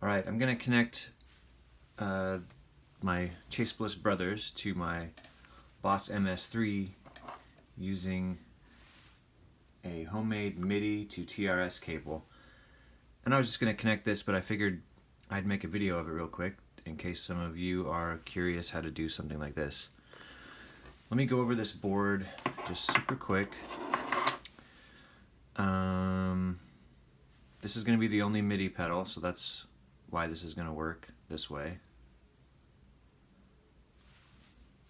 Alright, I'm going to connect my Chase Bliss brothers to my Boss MS-3 using a homemade MIDI to TRS cable. And I was just going to connect this, but I figured I'd make a video of it real quick in case some of you are curious how to do something like this. Let me go over this board just super quick. This is going to be the only MIDI pedal, so that's why this is going to work this way.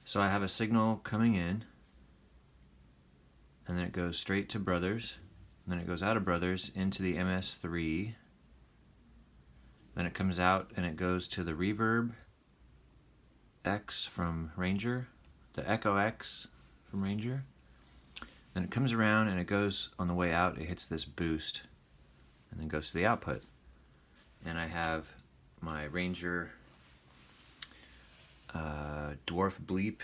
So I have a signal coming in, and then it goes straight to brothers, and then it goes out of brothers into the MS-3, then it comes out and it goes to the Reverb X from Ranger, the Echo X from Ranger, then it comes around and it goes on the way out, it hits this boost, and then goes to the output. And I have my Ranger Dwarf Bleep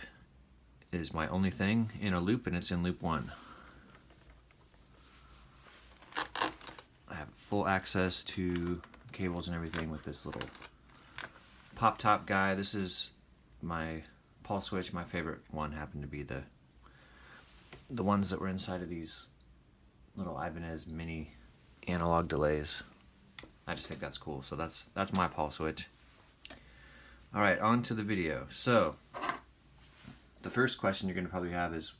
is my only thing in a loop, and it's in loop 1. I have full access to cables and everything with this little pop top guy. This is my Paul switch. My favorite one happened to be the ones that were inside of these little Ibanez mini analog delays. I just think that's cool. So that's my Paul switch. Alright, on to the video. So the first question you're going to probably have is,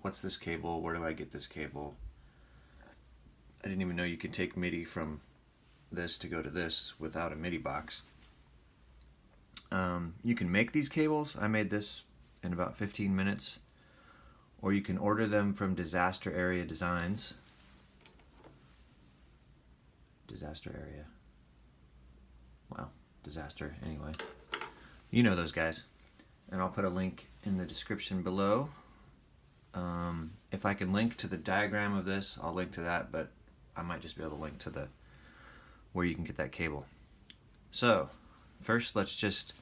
what's this cable? Where do I get this cable? I didn't even know you could take MIDI from this to go to this without a MIDI box. You can make these cables. I made this in about 15 minutes. Or you can order them from Disaster Area Designs. Disaster Area. Wow, disaster anyway. You know those guys. And I'll put a link in the description below. If I can link to the diagram of this, I'll link to that, but I might just be able to link to the where you can get that cable. So, first let's just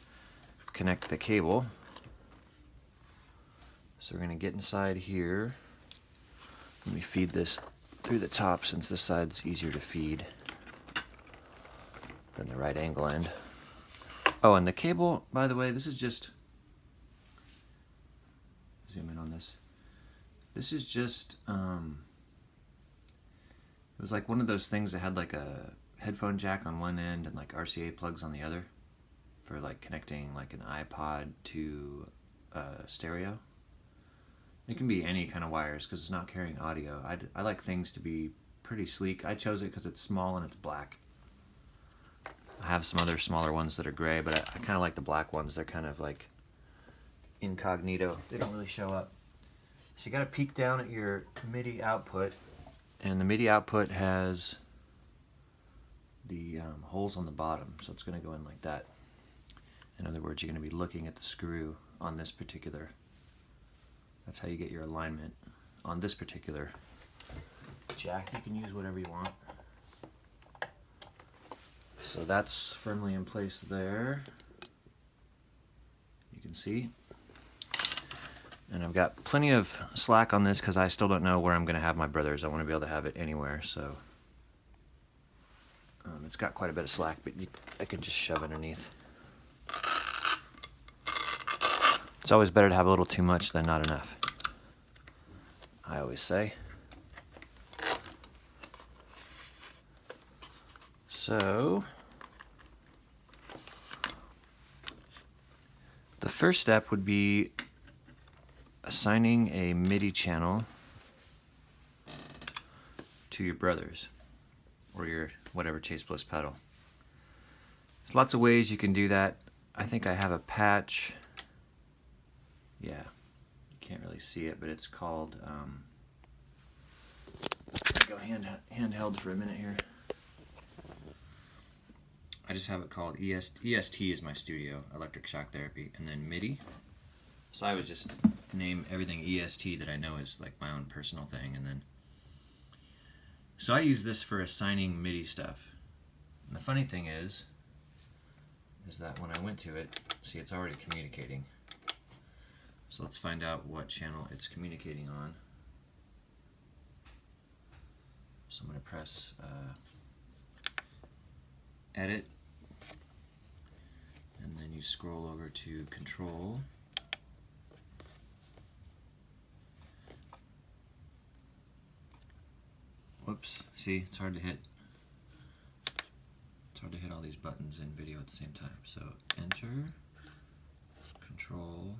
connect the cable. So we're going to get inside here. Let me feed this through the top since this side's easier to feed than the right angle end. Oh, and the cable, by the way, this is just, zoom in on this. This is just, it was like one of those things that had like a headphone jack on one end and like RCA plugs on the other for like connecting like an iPod to stereo. It can be any kind of wires because it's not carrying audio. I like things to be pretty sleek. I chose it because it's small and it's black. I have some other smaller ones that are gray, but I kind of like the black ones. They're kind of like incognito. They don't really show up. So you got to peek down at your MIDI output, and the MIDI output has the holes on the bottom, so it's going to go in like that. In other words, you're going to be looking at the screw on this particular. That's how you get your alignment on this particular jack. You can use whatever you want. So that's firmly in place there. You can see. And I've got plenty of slack on this because I still don't know where I'm going to have my brothers. I want to be able to have it anywhere, so it's got quite a bit of slack, but I can just shove underneath. It's always better to have a little too much than not enough, I always say. So the first step would be assigning a MIDI channel to your brothers or your whatever Chase Bliss pedal. There's lots of ways you can do that. I think I have a patch. Yeah, you can't really see it, but it's called go handheld for a minute here. I just have it called EST is my studio, electric shock therapy, and then MIDI. So I would just name everything EST that I know is like my own personal thing, and then so I use this for assigning MIDI stuff. And the funny thing is that when I went to it, see, it's already communicating. So let's find out what channel it's communicating on. So I'm going to press edit, you scroll over to control. Whoops, see, it's hard to hit. It's hard to hit all these buttons in video at the same time. So enter, control,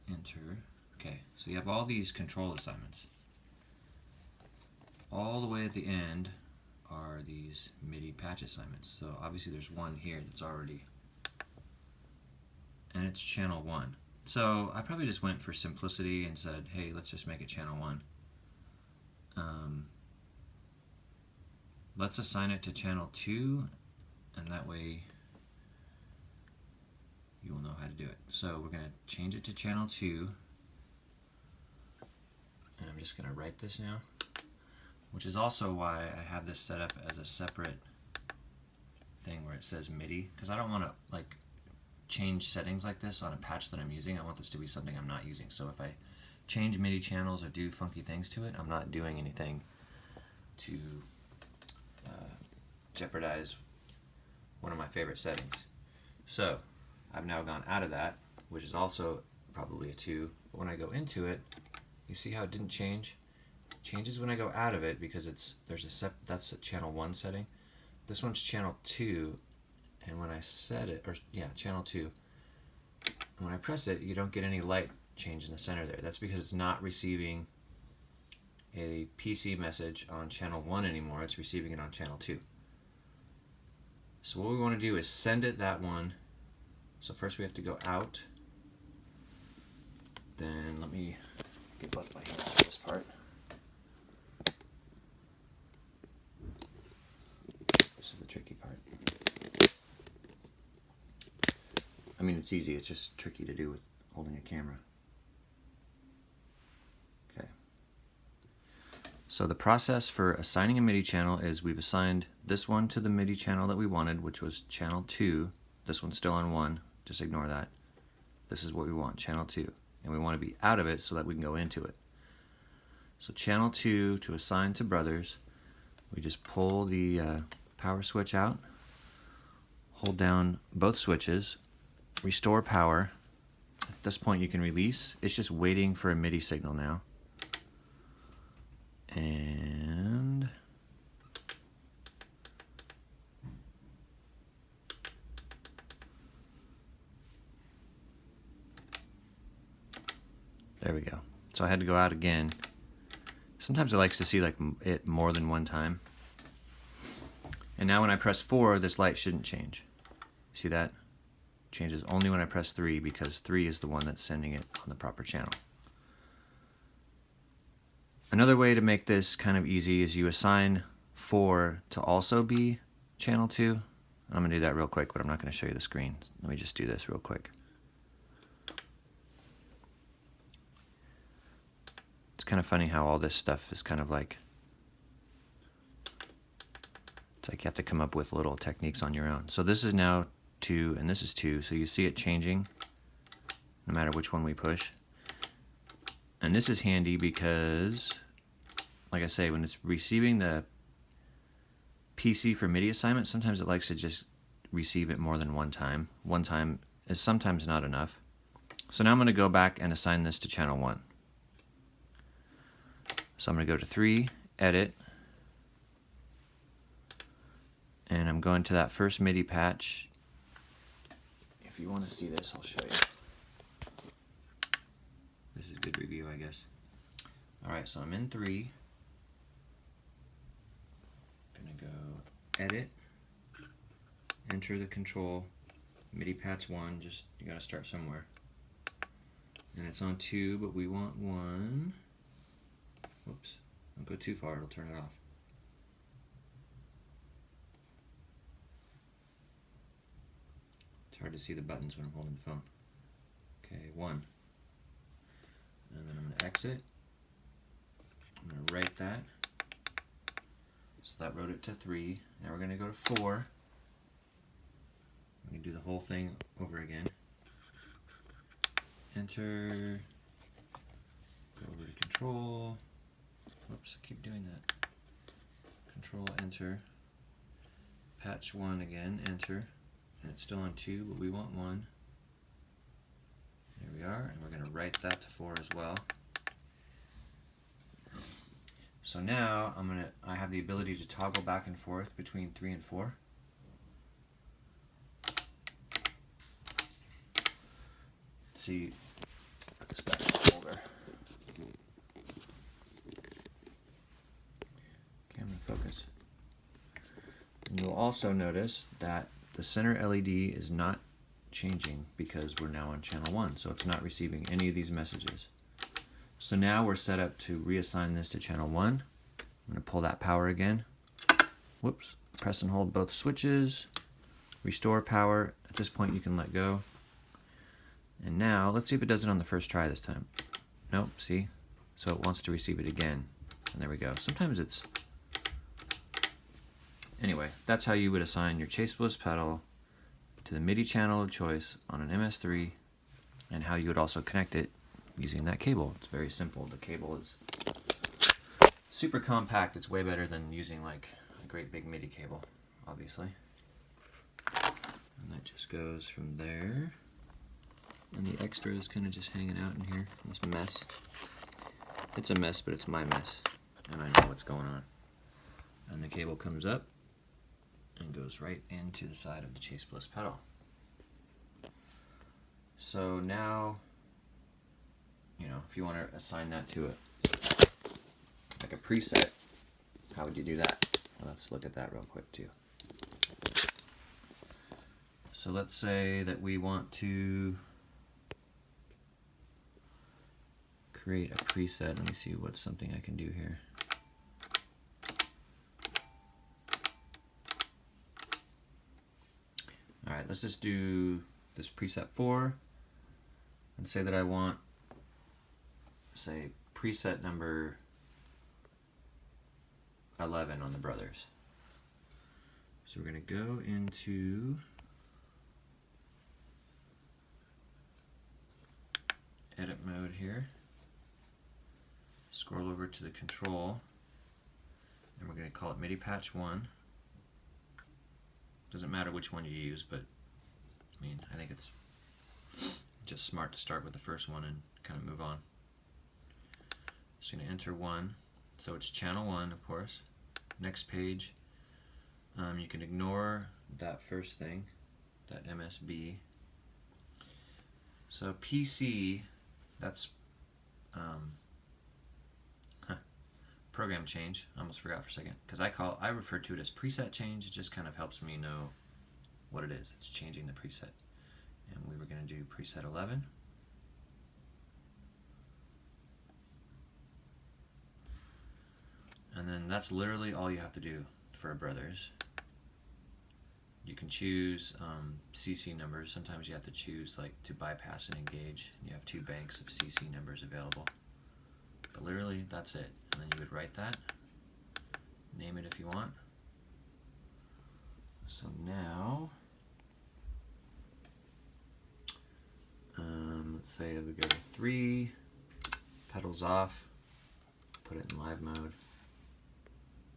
enter. Okay, so you have all these control assignments. All the way at the end are these MIDI patch assignments. So obviously there's one here that's already, and it's channel 1. So I probably just went for simplicity and said, hey, let's just make it channel 1. Let's assign it to channel 2, and that way you will know how to do it. So we're going to change it to channel 2, and I'm just going to write this now, which is also why I have this set up as a separate thing where it says MIDI, because I don't want to like change settings like this on a patch that I'm using. I want this to be something I'm not using. So if I change MIDI channels or do funky things to it, I'm not doing anything to jeopardize one of my favorite settings. So I've now gone out of that, which is also probably a 2. But when I go into it, you see how it didn't change? It changes when I go out of it because that's a channel 1 setting. This one's channel 2, and when I set it, or yeah, channel 2, and when I press it, you don't get any light change in the center there. That's because it's not receiving a PC message on channel 1 anymore. It's receiving it on channel 2. So what we want to do is send it that one. So first we have to go out. Then let me get both my hands for this part. This is the tricky part. I mean, it's easy. It's just tricky to do with holding a camera. Okay. So the process for assigning a MIDI channel is we've assigned this one to the MIDI channel that we wanted, which was channel 2. This one's still on 1. Just ignore that. This is what we want, channel 2. And we want to be out of it so that we can go into it. So channel 2 to assign to brothers, we just pull the power switch out, hold down both switches, restore power. At this point you can release. It's just waiting for a MIDI signal now. And there we go. So I had to go out again. Sometimes it likes to see like it more than one time. And now when I press 4, this light shouldn't change. See that? Changes only when I press 3 because 3 is the one that's sending it on the proper channel. Another way to make this kind of easy is you assign 4 to also be channel 2. I'm going to do that real quick, but I'm not going to show you the screen. Let me just do this real quick. It's kind of funny how all this stuff is kind of like, it's like you have to come up with little techniques on your own. So this is now 2 and this is 2, so you see it changing no matter which one we push. And this is handy because, like I say, when it's receiving the PC for MIDI assignment, sometimes it likes to just receive it more than one time. One time is sometimes not enough. So now I'm going to go back and assign this to channel 1. So I'm going to go to 3, edit, and I'm going to that first MIDI patch. If you want to see this, I'll show you. This is good review, I guess. Alright, so I'm in 3. I'm going to go edit, enter the control, MIDI patch 1, just, you got to start somewhere. And it's on 2, but we want 1. Whoops, don't go too far, it'll turn it off. It's hard to see the buttons when I'm holding the phone. Okay, 1. And then I'm going to exit. I'm going to write that. So that wrote it to 3. Now we're going to go to 4. We're going to do the whole thing over again. Enter. Go over to control. Whoops, I keep doing that. Control, enter. Patch 1 again, enter. and it's still on 2, but we want 1. There we are, and we're going to write that to 4 as well. So now I have the ability to toggle back and forth between 3 and 4. Let's see, put this back in the folder. Camera focus. And you'll also notice that the center LED is not changing because we're now on channel 1, so it's not receiving any of these messages. So now we're set up to reassign this to channel 1. I'm going to pull that power again. Whoops. Press and hold both switches. Restore power. At this point you can let go. And now let's see if it does it on the first try this time. Nope, see? So it wants to receive it again. And there we go. Sometimes it's... Anyway, that's how you would assign your Chase Bliss pedal to the MIDI channel of choice on an MS-3, and how you would also connect it using that cable. It's very simple. The cable is super compact. It's way better than using like a great big MIDI cable, obviously. And that just goes from there. And the extra is kind of just hanging out in here, this mess. It's a mess, but it's my mess, and I know what's going on. And the cable comes up and goes right into the side of the Chase Bliss pedal. So now, you know, if you want to assign that to like a preset, how would you do that? Well, let's look at that real quick too. So let's say that we want to create a preset. Let me see what's something I can do here. Alright, let's just do this preset 4 and say that I want, say, preset number 11 on the Brothers. So we're going to go into edit mode here, scroll over to the control, and we're going to call it MIDI patch 1. Doesn't matter which one you use, but I mean, I think it's just smart to start with the first one and kind of move on. So I'm going to enter 1, so it's channel 1, of course. Next page, you can ignore that first thing, that MSB. So PC, that's program change. I almost forgot for a second, because I refer to it as preset change. It just kind of helps me know what it is. It's changing the preset. And we were going to do preset 11. And then that's literally all you have to do for a Brothers. You can choose CC numbers. Sometimes you have to choose like to bypass and engage. And you have 2 banks of CC numbers available. But literally, that's it. And then you would write that, name it if you want. So now, let's say that we go to 3, pedals off, put it in live mode.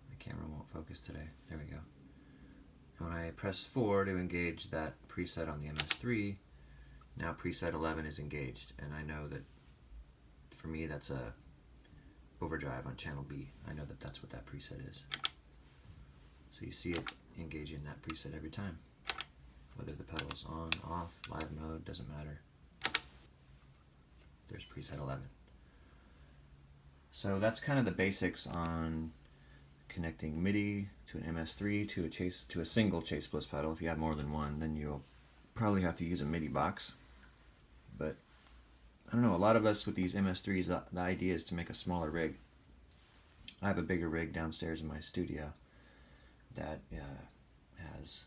My camera won't focus today. There we go. And when I press 4 to engage that preset on the MS-3, now preset 11 is engaged. And I know that for me that's a overdrive on channel B. I know that that's what that preset is. So you see it engaging that preset every time. Whether the pedal's on, off, live mode, doesn't matter. There's preset 11. So that's kind of the basics on connecting MIDI to an MS-3 to a single Chase Bliss pedal. If you have more than one, then you'll probably have to use a MIDI box. But I don't know, a lot of us with these MS-3s, the idea is to make a smaller rig. I have a bigger rig downstairs in my studio that has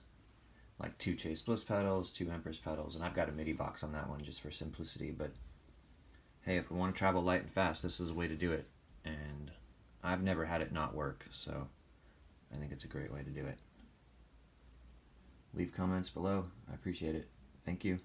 like 2 Chase Bliss pedals, 2 Empress pedals, and I've got a MIDI box on that one just for simplicity. But hey, if we want to travel light and fast, this is a way to do it. And I've never had it not work, so I think it's a great way to do it. Leave comments below. I appreciate it. Thank you.